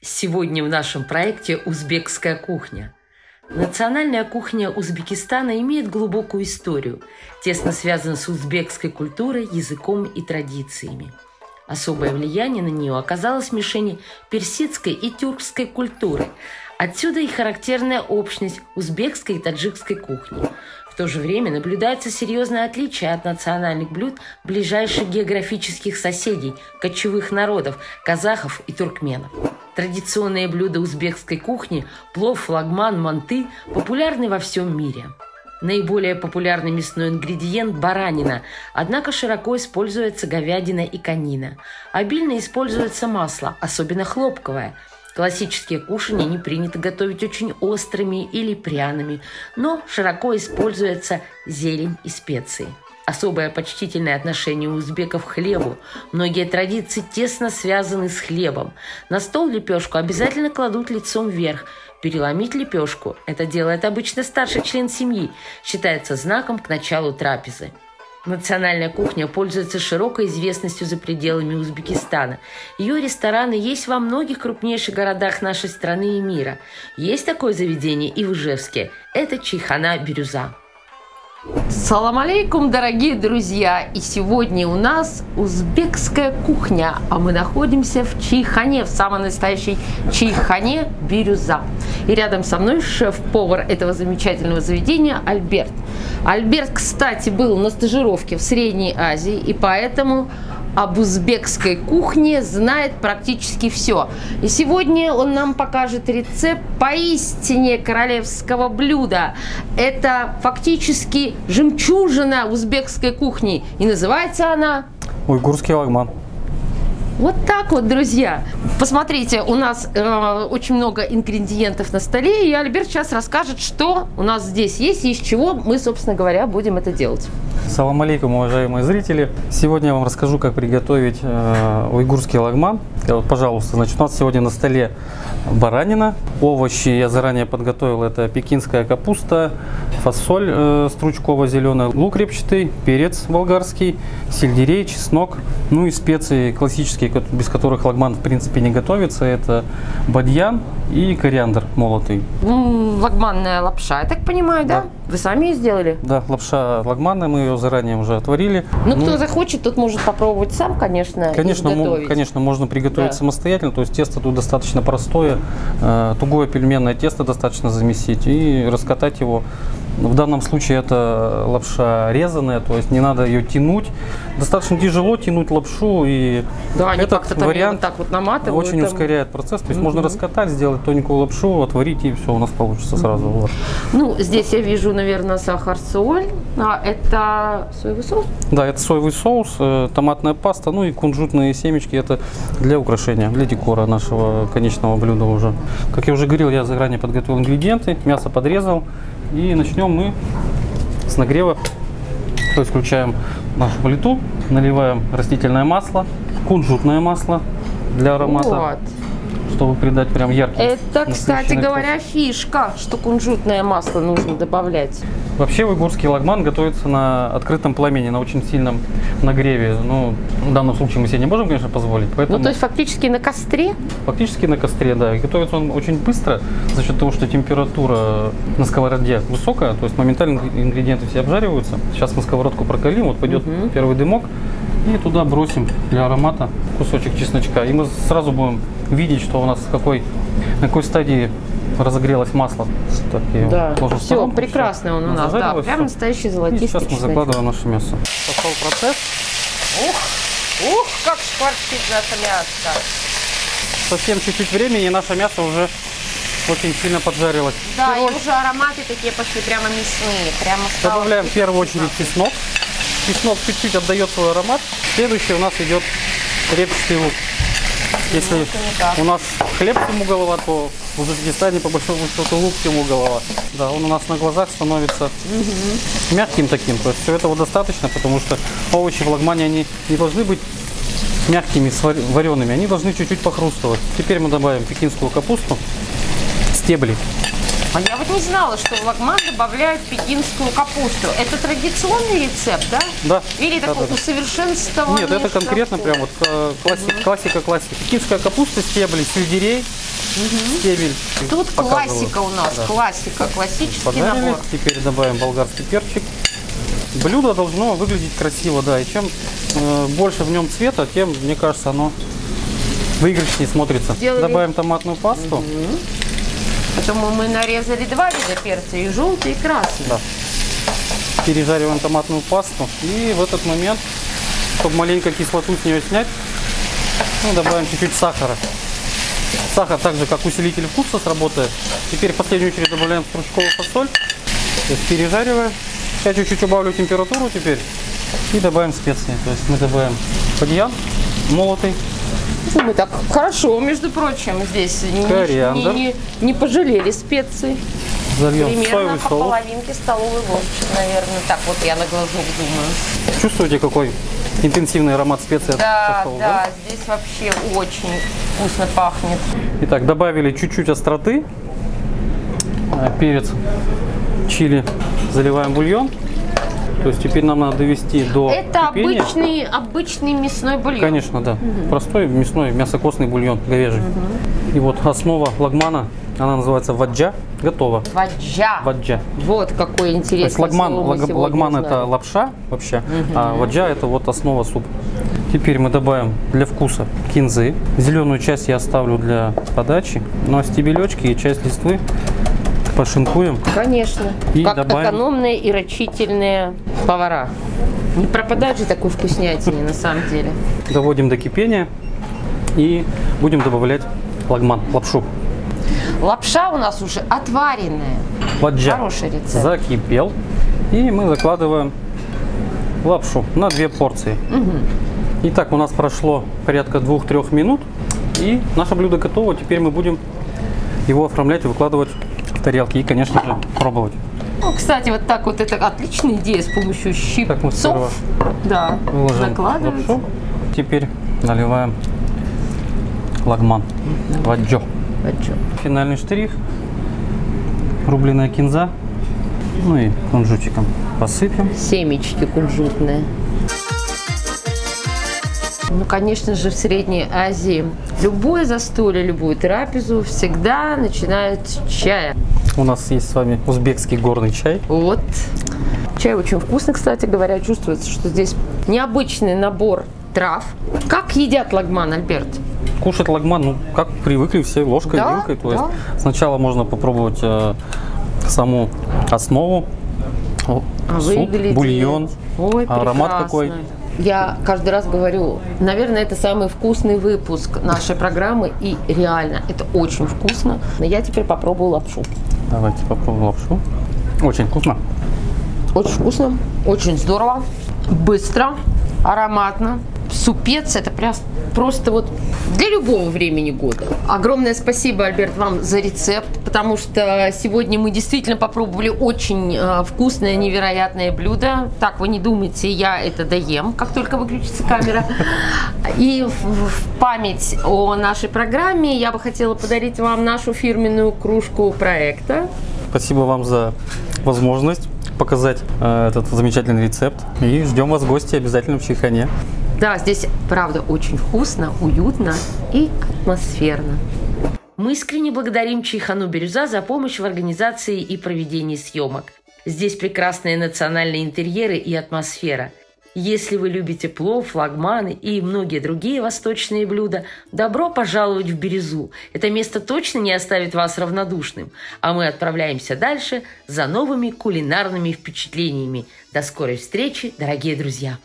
Сегодня в нашем проекте «Узбекская кухня». Национальная кухня Узбекистана имеет глубокую историю, тесно связана с узбекской культурой, языком и традициями. Особое влияние на нее оказало смешение персидской и тюркской культуры. Отсюда и характерная общность узбекской и таджикской кухни. В то же время наблюдается серьезное отличие от национальных блюд ближайших географических соседей, кочевых народов, казахов и туркменов. Традиционные блюда узбекской кухни – плов, лагман, манты – популярны во всем мире. Наиболее популярный мясной ингредиент – баранина, однако широко используется говядина и конина. Обильно используется масло, особенно хлопковое. Классические кушания не принято готовить очень острыми или пряными, но широко используется зелень и специи. Особое почтительное отношение у узбеков к хлебу. Многие традиции тесно связаны с хлебом. На стол лепешку обязательно кладут лицом вверх. Переломить лепешку – это делает обычно старший член семьи, считается знаком к началу трапезы. Национальная кухня пользуется широкой известностью за пределами Узбекистана. Ее рестораны есть во многих крупнейших городах нашей страны и мира. Есть такое заведение и в Ижевске. Это чайхана «Бирюза». Салам алейкум, дорогие друзья! И сегодня у нас узбекская кухня, а мы находимся в чайхане, в самой настоящей чайхане «Бирюза». И рядом со мной шеф-повар этого замечательного заведения Альберт. Альберт, кстати, был на стажировке в Средней Азии, и поэтому об узбекской кухне знает практически все. И сегодня он нам покажет рецепт поистине королевского блюда. Это фактически жемчужина узбекской кухни. И называется она уйгурский лагман. Вот так вот, друзья. Посмотрите, у нас очень много ингредиентов на столе, и Альберт сейчас расскажет, что у нас здесь есть и из чего мы, собственно говоря, будем это делать. Салам алейкум, уважаемые зрители. Сегодня я вам расскажу, как приготовить уйгурский лагман. Вот, пожалуйста, значит, у нас сегодня на столе баранина. Овощи я заранее подготовил. Это пекинская капуста, фасоль стручково-зеленая, лук репчатый, перец болгарский, сельдерей, чеснок. Ну и специи классические, без которых лагман в принципе не готовится. Это бадьян и кориандр молотый. Лагманная лапша, я так понимаю, да? Вы сами ее сделали? Да, лапша лагманная, мы ее заранее уже отварили. Ну, кто захочет, тот может попробовать сам, конечно, Конечно, можно приготовить самостоятельно. То есть тесто тут достаточно простое, тугое пельменное тесто достаточно замесить и раскатать его. В данном случае это лапша резаная, то есть не надо ее тянуть. Достаточно тяжело тянуть лапшу, и да, этот вариант так вот наматывают, очень ускоряет процесс. То есть можно раскатать, сделать тоненькую лапшу, отварить, и все у нас получится сразу. Вот. Ну, здесь я вижу, наверное, сахар, соль. А это соевый соус? Да, это соевый соус, томатная паста, ну и кунжутные семечки. Это для украшения, для декора нашего конечного блюда уже. Как я уже говорил, я заранее подготовил ингредиенты, мясо подрезал. И начнем мы с нагрева. То есть включаем нашу плиту, наливаем растительное масло, кунжутное масло для аромата, чтобы придать прям яркий. Это, кстати говоря, фишка, что кунжутное масло нужно добавлять. Вообще уйгурский лагман готовится на открытом пламени, на очень сильном нагреве. Ну, в данном случае мы себе не можем, конечно, позволить. Поэтому... Ну, то есть фактически на костре? Фактически на костре, да. И готовится он очень быстро за счет того, что температура на сковороде высокая, то есть моментально ингредиенты все обжариваются. Сейчас мы сковородку прокалим, вот пойдет первый дымок, и туда бросим для аромата кусочек чесночка. И мы сразу будем видеть, что у нас на какой стадии разогрелось масло. Так, да, все, прекрасно он у нас, да, прям настоящий золотистый. И сейчас мы закладываем наше мясо. Пошел процесс. Ух, как шкварчит наше мясо. Совсем чуть-чуть времени, и наше мясо уже очень сильно поджарилось. Да, и уже ароматы такие пошли прямо мясные. Добавляем в первую очередь чеснок. Чеснок чуть-чуть отдает свой аромат. Следующий у нас идет репчатый лук. Если у нас хлеб всему голова, то в Узбекистане по большому счету лук всему голова. Да, он у нас на глазах становится мягким таким. То есть все этого достаточно, потому что овощи в лагмане они не должны быть мягкими, вареными, они должны чуть-чуть похрустывать. Теперь мы добавим пекинскую капусту, стебли. А я вот не знала, что в лагман добавляют пекинскую капусту. Это традиционный рецепт, да? Да. Или такой усовершенствованный? Нет, это конкретно прям вот классика. Пекинская капуста, стебли, сельдерей, стебель. Тут Показываю. классика у нас, Да. классика, классический Подарили. набор. Теперь добавим болгарский перчик. Блюдо должно выглядеть красиво, да. И чем больше в нем цвета, тем, мне кажется, оно выигрышнее смотрится. Сделали. Добавим томатную пасту. Поэтому мы нарезали 2 вида перца, и желтый, и красный. Да. Пережариваем томатную пасту. И в этот момент, чтобы маленько кислоту с нее снять, добавим чуть-чуть сахара. Сахар, так же как усилитель вкуса, сработает. Теперь в последнюю очередь добавляем стручковую фасоль. То есть пережариваем. Я чуть-чуть убавлю температуру теперь. И добавим специи. То есть мы добавим бадьян молотый. Мы так хорошо, между прочим, здесь Кориандр. не пожалели специй. Зальем Примерно соевый по соус. половинке столовой ложки, наверное. Так вот я на глазок думаю. Чувствуете, какой интенсивный аромат специй Да, пошел, да, здесь вообще очень вкусно пахнет. Итак, добавили чуть-чуть остроты. Перец, чили. Заливаем бульон. То есть теперь нам надо довести до Это кипения. обычный мясной бульон. Конечно, да. Простой мясной, мясокостный бульон, говяжий. И вот основа лагмана, она называется ваджа, готова. Ваджа. Ваджа. Вот какой То есть интересный лагман это лапша вообще, а ваджа это вот основа супа. Теперь мы добавим для вкуса кинзы. Зеленую часть я оставлю для подачи, ну а стебелечки и часть листвы пошинкуем. Конечно. И как добавим. экономные и рачительные повара. Не пропадать же такой вкуснятине на самом деле. Доводим до кипения и будем добавлять лагман, лапшу. Лапша у нас уже отваренная. Ваджа Хороший рецепт. закипел. И мы закладываем лапшу на 2 порции. Итак, у нас прошло порядка 2-3 минут. И наше блюдо готово. Теперь мы будем его оформлять и выкладывать в тарелки. И, конечно же, пробовать. Ну, кстати, вот так вот это отличная идея с помощью Так мы сперва щипцов. Да, выложим закладывать. лапшу. Теперь наливаем лагман. Ваджо. Ваджо. Финальный штрих. Рубленая кинза. Ну и кунжутиком посыпем. Семечки кунжутные. Ну, конечно же, в Средней Азии любое застолье, любую трапезу всегда начинают с чая. У нас есть с вами узбекский горный чай. Вот. Чай очень вкусный, кстати говоря. Чувствуется, что здесь необычный набор трав. Как едят лагман, Альберт? Кушать лагман, ну, как привыкли все, ложкой, Да, вилкой. То есть да. сначала можно попробовать саму основу, суп, Выглядит. бульон, Ой, аромат прекрасно. какой. Я каждый раз говорю, наверное, это самый вкусный выпуск нашей программы. И реально, это очень вкусно. Но я теперь попробую лапшу. Давайте попробуем лапшу. Очень вкусно. Очень вкусно, очень здорово, быстро, ароматно. Супец – это просто вот для любого времени года. Огромное спасибо, Альберт, вам за рецепт, потому что сегодня мы действительно попробовали очень вкусное, невероятное блюдо. Так, вы не думайте, я это доем, как только выключится камера. И в память о нашей программе я бы хотела подарить вам нашу фирменную кружку проекта. Спасибо вам за возможность показать этот замечательный рецепт. И ждем вас в гости обязательно в Чайхане. Да, здесь, правда, очень вкусно, уютно и атмосферно. Мы искренне благодарим Чайхану Бирюза за помощь в организации и проведении съемок. Здесь прекрасные национальные интерьеры и атмосфера. Если вы любите плов, лагманы и многие другие восточные блюда, добро пожаловать в Бирюзу. Это место точно не оставит вас равнодушным. А мы отправляемся дальше за новыми кулинарными впечатлениями. До скорой встречи, дорогие друзья!